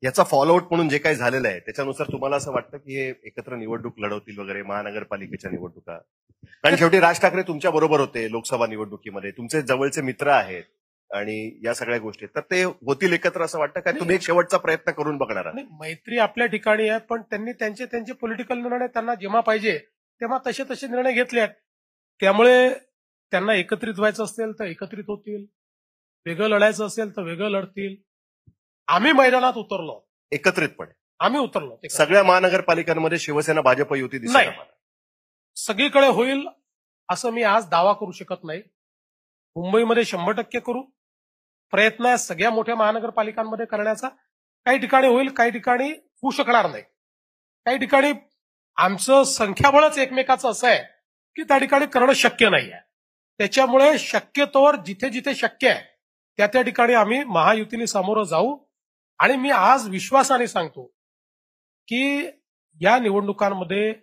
याचा फॉलोआउट म्हणून जे काही झालेलं आहे त्याच्यानुसार तुम्हाला असं वाटतं की हे एकत्र निवडणूक लढवतील वगैरे महानगरपालिकेच्या निवडणुका? कारण शेवटी राज ठाकरे तुमच्या बरोबर होते लोकसभा निवडणुकीमध्ये, तुमचे जवळचे मित्र आहेत आणि या सगळ्या गोष्टी, तर ते होतील एकत्र असं वाटतं का? तुम्ही एक शेवटचा प्रयत्न करून बघणार आहात? मैत्री आपल्या ठिकाणी आहे, पण त्यांनी त्यांचे पॉलिटिकल निर्णय त्यांना जेव्हा पाहिजे तेव्हा तसे निर्णय घेतले आहेत. त्यामुळे त्यांना एकत्रित व्हायचं असेल तर एकत्रित होतील, वेगळं लढायचं असेल तर वेगळं लढतील. आम्ही मैदानात उतरलो, एकत्रितपणे आम्ही उतरलो. सगळ्या महानगरपालिकांमध्ये शिवसेना भाजप युती दिसत नाही, सगळीकडे होईल असं मी आज दावा करू शकत नाही. मुंबईमध्ये 100% करू. प्रयत्न आहे सगळ्या मोठ्या महानगरपालिकांमध्ये करण्याचा. काही ठिकाणी होईल, काही ठिकाणी होऊ शकणार नाही. काही ठिकाणी आमचं संख्याबळच एकमेकाचं असं आहे की त्या ठिकाणी करणं शक्य नाही आहे. त्याच्यामुळे शक्यतोवर जिथे जिथे शक्य आहे त्या ठिकाणी आम्ही महायुतीने सामोरं जाऊ. आणि मी आज विश्वासाने सांगतो की या निवडणुकांमध्ये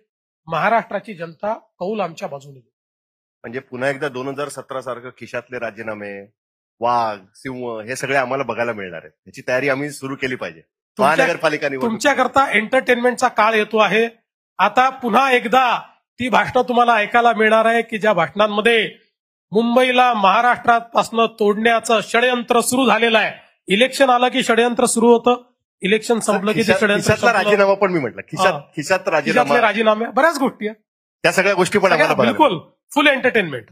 महाराष्ट्राची जनता कौल आमच्या बाजूने देईल. म्हणजे पुन्हा एकदा 2017 सारखं खिशातले राजीनामे, वाघ, सिंह हे सगळे आम्हाला बघायला मिळणार आहेत. याची तयारी आम्ही सुरू केली पाहिजे. महानगरपालिका तुमच्याकरता एंटरटेनमेंटचा काळ येतो आहे. आता पुन्हा एकदा ती भाषणं तुम्हाला ऐकायला मिळणार आहे की ज्या भाषणांमध्ये मुंबईला महाराष्ट्रापासून तोडण्याचं षडयंत्र सुरू झालेलं आहे. इलेक्शन आलं की षडयंत्र सुरू होतं, इलेक्शन संपलं की ते षडयंत्र. राजीनामा पण मी म्हटलं, खिशात राजीनामे, बऱ्याच गोष्टी आहेत. त्या सगळ्या गोष्टी पण आम्हाला बिलकुल फुल एंटरटेनमेंट.